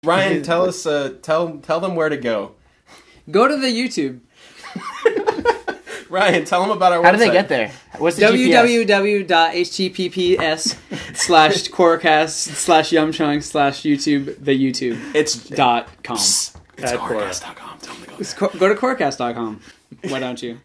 Ryan, tell us, tell them where to go. Go to the YouTube. Ryan, tell them about our website. How do they get there? What's the www.https://KORRACAST/YumChunks/YouTube the YouTube. It's .com. It's KORRACAST.com. Tell them to go there. Go to KORRACAST.com. Why don't you?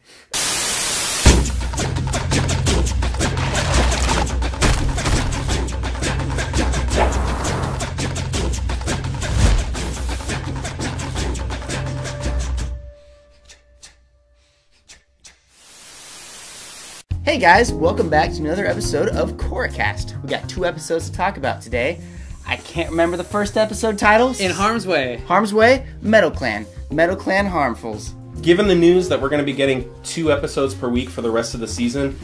Hey guys, welcome back to another episode of KORRACAST. We got 2 episodes to talk about today. I can't remember the first episode titles. In Harm's Way. Harm's Way, Metal Clan Harmfuls. Given the news that we're going to be getting 2 episodes per week for the rest of the season,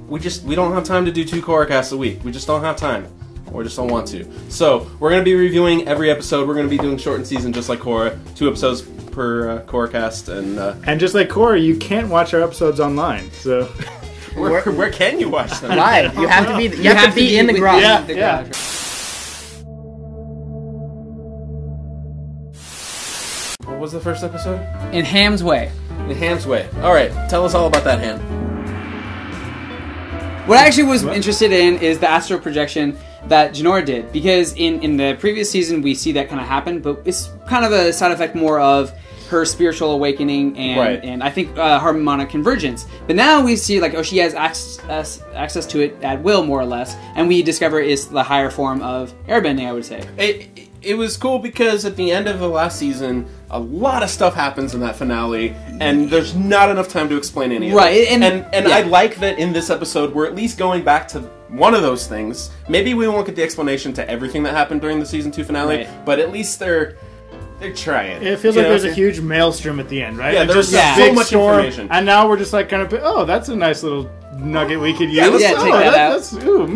we don't have time to do 2 KORRACASTs a week. We just don't have time. Or just don't want to. So, we're going to be reviewing every episode. We're going to be doing shortened season just like Korra. 2 episodes per KORRACAST. And just like Korra, you can't watch our episodes online, so... Where can you watch them? Live. You have to be. You have to be in the garage. Yeah. What was the first episode? In Ham's Way. The Ham's Way. All right, tell us all about that ham. What I actually was interested in is the astral projection that Jinora did, because in the previous season we see that kind of happen, but it's kind of a side effect more of her spiritual awakening and I think harmonic convergence. But now we see like, she has access to it at will, more or less, and we discover it's the higher form of airbending, I would say. It was cool because at the end of the last season, a lot of stuff happens in that finale, and there's not enough time to explain any of it. Right, and I like that in this episode we're at least going back to one of those things. Maybe we won't get the explanation to everything that happened during the season 2 finale, but at least they're trying. It feels like there's a huge maelstrom at the end, right? Yeah, there's just so much information. And now we're just like kind of, oh, that's a nice little nugget we could use. Take that out.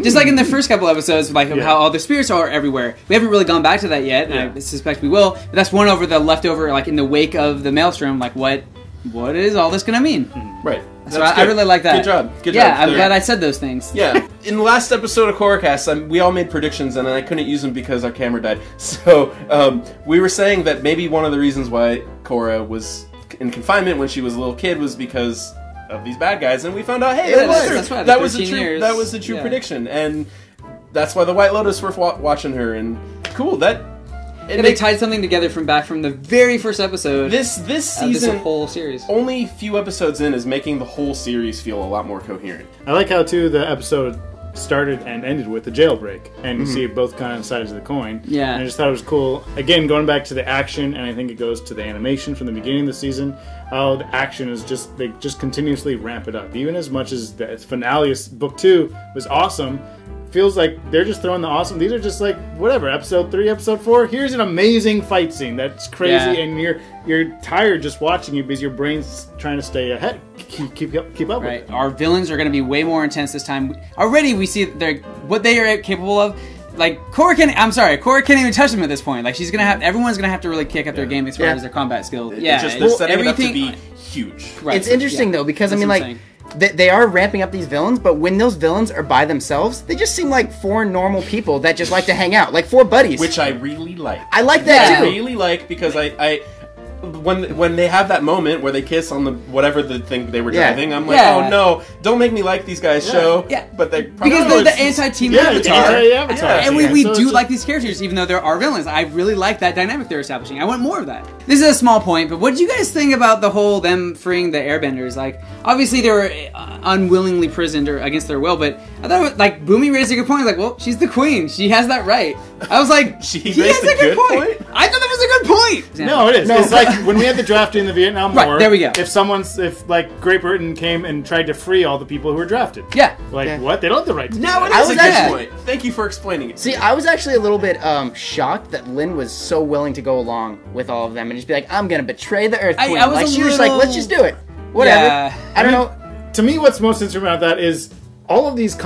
Just like in the first couple episodes, like how all the spirits are everywhere. We haven't really gone back to that yet, and I suspect we will. But that's one over the leftover, like in the wake of the maelstrom. Like, what is all this going to mean? Right. So I really like that. Good job. Yeah, I'm glad I said those things. Yeah. In the last episode of KORRACAST, we all made predictions, and I couldn't use them because our camera died. So we were saying that maybe one of the reasons why Korra was in confinement when she was a little kid was because of these bad guys, and we found out, hey, that was a true prediction, and that's why the White Lotus were watching her, and cool, they tied something together from the very first episode. This season, this whole series, only few episodes in, is making the whole series feel a lot more coherent. I like how too the episode started and ended with the jailbreak, and you see both kind of sides of the coin. Yeah, and I just thought it was cool. Again, going back to the action, and I think it goes to the animation from the beginning of the season. How the action is they just continuously ramp it up, even as much as the finale of book 2 was awesome. Feels like they're just throwing the awesome. These are just like whatever. Episode 3, episode 4. Here's an amazing fight scene that's crazy, and you're tired just watching it because your brain's trying to stay ahead, keep up with it. Our villains are going to be way more intense this time. Already we see what they are capable of. Like Korra can't even touch them at this point. Like everyone's gonna have to really kick up their game as far as their combat skill. They're setting it up to be huge. Right. It's interesting though, because they are ramping up these villains, but when those villains are by themselves, they just seem like 4 normal people that just like to hang out, like 4 buddies. Which I really like. I like that too. I really like, because when they have that moment where they kiss on the whatever the thing they were driving, I'm like, oh no, don't make me like these guys' show. Yeah, but they probably because they're the anti-team Avatar, and we do like these characters, even though there are villains. I really like that dynamic they're establishing. I want more of that. This is a small point, but what did you guys think about the whole them freeing the airbenders? Like, obviously they were unwillingly prisoned or against their will, but I thought it was, like, Boomy raised a good point. Like, well, she's the queen. She has that right. I was like, he has a good point. I thought that was a good point. No, it is. No. It's like when we had the draft in the Vietnam War. Right, there we go. If like Great Britain came and tried to free all the people who were drafted. Yeah. What? They don't have the right to do that. It is a good point. Thank you for explaining it. See, I was actually a little bit shocked that Lin was so willing to go along with all of them and just be like, I'm gonna betray the Earth Queen. She was like, let's just do it. Whatever. Yeah. I don't know. To me, what's most interesting about that is all of these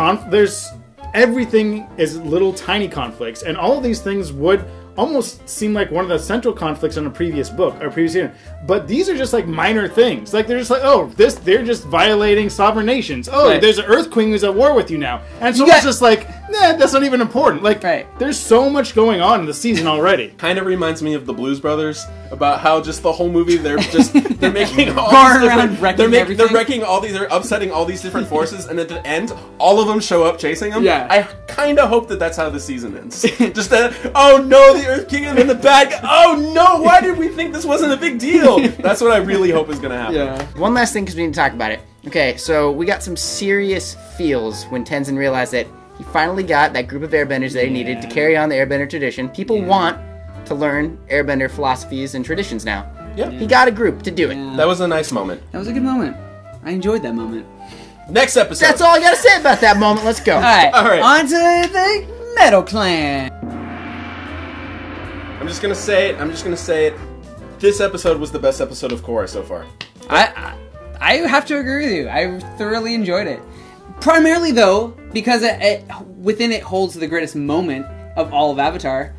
everything is little tiny conflicts, and all of these things would almost seem like one of the central conflicts on a previous book or previous year. But these are just like minor things. Like they're just like, they're just violating sovereign nations. There's an Earth Queen who's at war with you now. And so it's just like, that's not even important. Like, there's so much going on in the season already. Kind of reminds me of the Blues Brothers, about how just the whole movie they're making all they're wrecking all these, they're upsetting all these different forces, and at the end, all of them show up chasing them. Yeah. I kind of hope that that's how the season ends. Just that, oh no, the Earth Kingdom in the bad guy. Oh no, why did we think this wasn't a big deal? That's what I really hope is going to happen. Yeah. One last thing, because we need to talk about it. Okay, so we got some serious feels when Tenzin realized that he finally got that group of airbenders that he needed to carry on the airbender tradition. People want to learn airbender philosophies and traditions now. Yep. He got a group to do it. Yeah. That was a nice moment. That was a good moment. I enjoyed that moment. Next episode. That's all I gotta say about that moment. Let's go. All right. All On to the Metal Clan. I'm just gonna say it. This episode was the best episode of Korra so far. I have to agree with you. I thoroughly enjoyed it. Primarily, though, because within it holds the greatest moment of all of Avatar.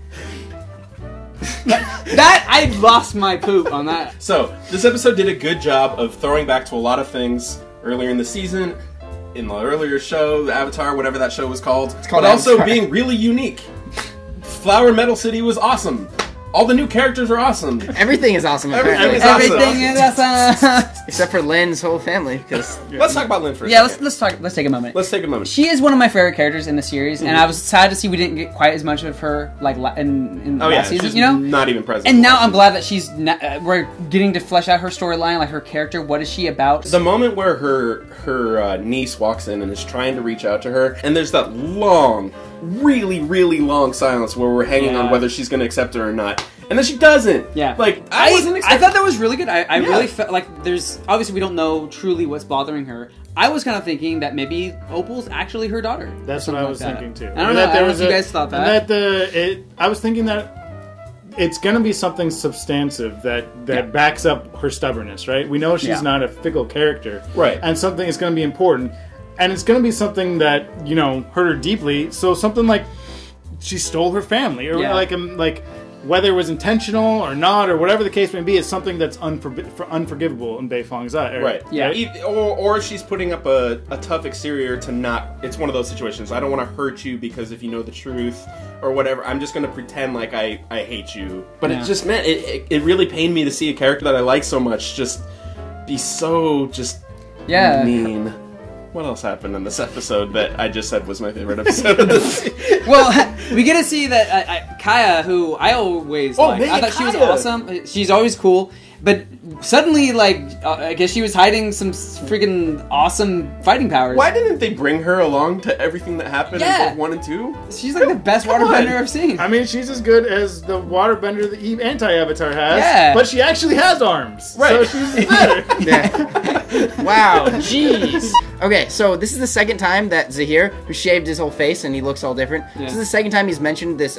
That I lost my poop on that. So, this episode did a good job of throwing back to a lot of things earlier in the season, in the earlier show, the Avatar, whatever that show was called. It's called but also Avatar. being really unique. Flower Metal City was awesome. All the new characters are awesome. Everything is awesome. Everything is apparently. awesome. Everything is awesome. Except for Lynn's whole family. Let's talk about Lynn for a Yeah, second. let's take a moment. Let's take a moment. She is one of my favorite characters in the series, and I was sad to see we didn't get quite as much of her like in last season. she's You know, not even present. and now I'm glad that she's we're getting to flesh out her storyline, like her character. What is she about? The moment where her niece walks in and is trying to reach out to her, and there's that long, really, really long silence where we're hanging on whether she's going to accept her or not. And then she doesn't. Yeah. Like, I wasn't expecting... I thought that was really good. I really felt like there's... Obviously, we don't know truly what's bothering her. I was kind of thinking that maybe Opal's actually her daughter. That's what I was thinking, too. I don't know. I don't know if you guys thought that. I was thinking that it's going to be something substantive that backs up her stubbornness, right? We know she's not a fickle character. Right. And something is going to be important. And it's going to be something that, hurt her deeply. So something like she stole her family. Or like whether it was intentional or not, or whatever the case may be, it's something that's unforgivable in Beifong's eye. Right. Yeah. Or she's putting up a tough exterior to not... It's one of those situations. I don't want to hurt you because if you know the truth or whatever, I'm just going to pretend like I hate you. But it just meant... It really pained me to see a character that I like so much just be so mean. What else happened in this episode that I just said was my favorite episode of this? Well, we get to see that Kaya, who I always liked. I thought she was awesome. She's always cool. But suddenly, I guess she was hiding some freaking awesome fighting powers. Why didn't they bring her along to everything that happened in book 1 and 2? She's like the best waterbender I've seen. I mean, she's as good as the waterbender that anti-Avatar has. Yeah. But she actually has arms. Right. So she's better. Wow, jeez. Okay, so this is the second time that Zahir, who shaved his whole face and he looks all different, this is the second time he's mentioned this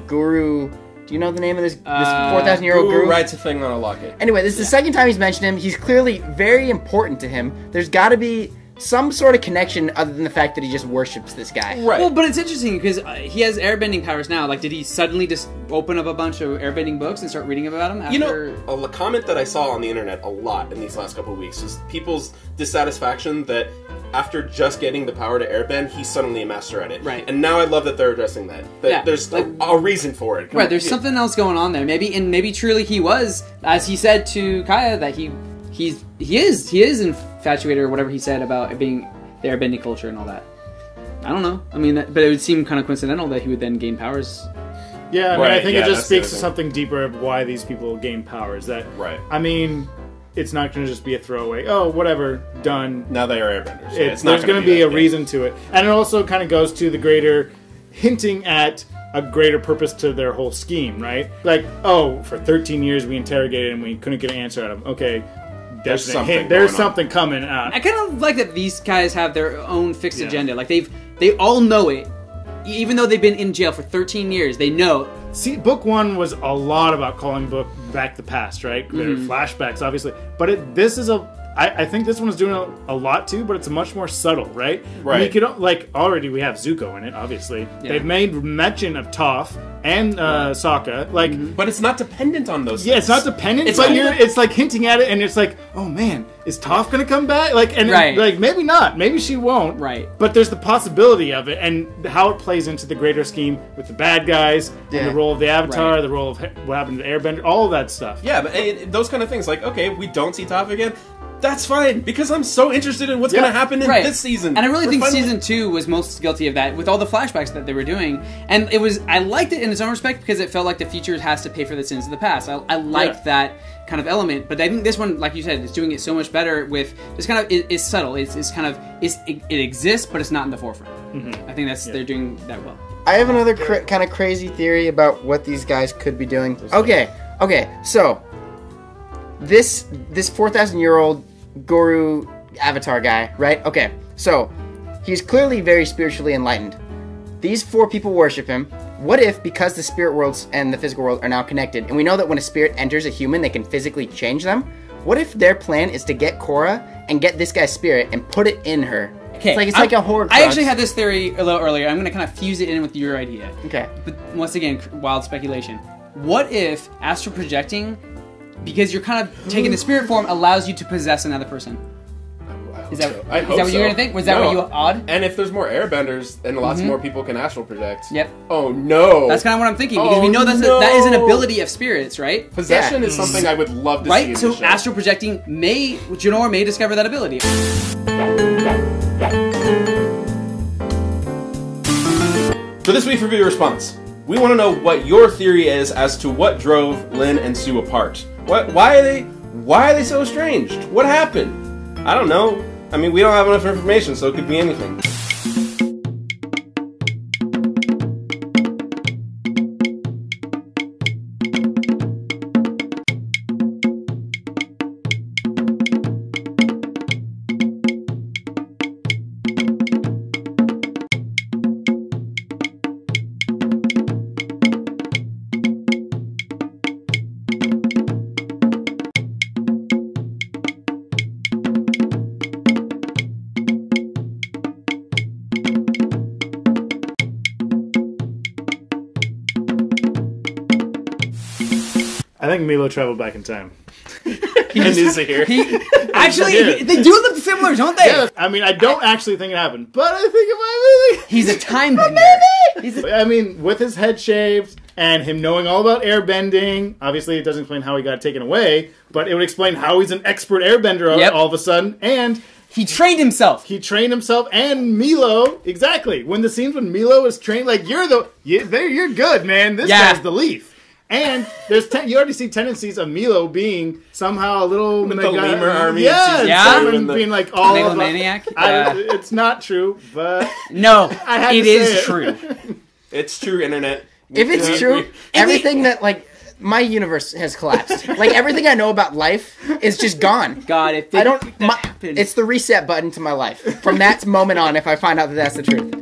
guru... Do you know the name of this 4,000-year-old guru? Writes a thing on a locket. Anyway, this is the second time he's mentioned him. He's clearly very important to him. There's got to be some sort of connection other than the fact that he just worships this guy. Right. Well, but it's interesting because he has airbending powers now. Like, did he suddenly just open up a bunch of airbending books and start reading about them? After... a comment that I saw on the internet a lot in these last couple of weeks was people's dissatisfaction that after just getting the power to airbend, he's suddenly a master at it. Right. And now I love that they're addressing that. There's a reason for it. Right, there's something else going on there. Maybe truly he was, as he said to Kaya, that he is infatuated or whatever he said about it being the airbending culture and all that. I don't know. I mean, but it would seem kind of coincidental that he would then gain powers. Yeah, I think it just speaks to something deeper of why these people gain powers. I mean, it's not going to just be a throwaway. Oh, whatever, done. Now they are airbenders. There's going to be a reason to it. And it also kind of goes to the greater hinting at a greater purpose to their whole scheme, right? Like, for 13 years we interrogated him, we couldn't get an answer out of him. Okay, there's something coming out. I kind of like that these guys have their own fixed agenda. Like, they all know it. Even though they've been in jail for 13 years, they know. See, book 1 was a lot about calling back the past, right? There are flashbacks, obviously. But this is I think this one's doing a lot too, but it's much more subtle, right? Right. We could already we have Zuko in it, obviously. Yeah. They've made mention of Toph and Sokka, like. But it's not dependent on those. Yeah, it's not dependent, It's but kind of- it's like hinting at it, and it's like, oh man, is Toph gonna come back? Like, and Right. like maybe not, maybe she won't. Right. But there's the possibility of it, and how it plays into the greater scheme with the bad guys, Yeah. and the role of the Avatar, Right. the role of what happened to Airbender, all of that stuff. Yeah, but those kind of things, like, okay, we don't see Toph again. That's fine, because I'm so interested in what's Yeah. going to happen in Right. this season. And I really We're think finally- season 2 was most guilty of that with all the flashbacks that they were doing. And I liked it in its own respect because it felt like the future has to pay for the sins of the past. I liked that kind of element, but I think this one, like you said, is doing it so much better with this kind of is subtle. It's kind of it exists, but it's not in the forefront. I think they're doing that well. I have another kind of crazy theory about what these guys could be doing. Okay, so this 4,000-year-old Guru Avatar guy, right? Okay, so he's clearly very spiritually enlightened. These 4 people worship him. What if, because the spirit worlds and the physical world are now connected, and we know that when a spirit enters a human, they can physically change them? What if their plan is to get Korra and get this guy's spirit and put it in her? Okay, It's like a horror. I actually had this theory a little earlier. I'm going to kind of fuse it in with your idea. Okay. But once again, wild speculation. What if astral projecting, because you're kind of taking the spirit form, allows you to possess another person? Is that I what hope you're so. going to think? Was that No. what you odd? And if there's more airbenders, then lots more people can astral project. Yep. Oh no. That's kind of what I'm thinking, because we Oh, know that is an no. ability of spirits, right? Possession Yeah. is something I would love to see Right? in So the show. astral projecting Jinora may discover that ability. For this week's review response, we want to know what your theory is as to what drove Lin and Sue apart. Why are they so estranged? What happened? I don't know. I mean, we don't have enough information, so it could be anything. I think Milo traveled back in time. And is here. Actually, they do look similar, don't they? Yeah, I mean, I don't actually think it happened, but I think it might be. He's a time bender. I mean, with his head shaved and him knowing all about airbending, obviously it doesn't explain how he got taken away, but it would explain how he's an expert airbender Yep. all of a sudden, and He trained himself. he trained himself and Milo, exactly. When the scenes when Milo is trained, like, you're good, man. This Yeah. guy's the leaf. And there's you already see tendencies of Milo being somehow a little With the lemur army in yeah, season Yeah. two and and the- being like all about, Megalomaniac? it's not true, but No, I had it to say is it. true. It's true, internet. If it's We- true, we- everything that, like, my universe has collapsed. Like, everything I know about life is just gone. God, if I don't. that happened. It's the reset button to my life. From that moment on, if I find out that that's the truth.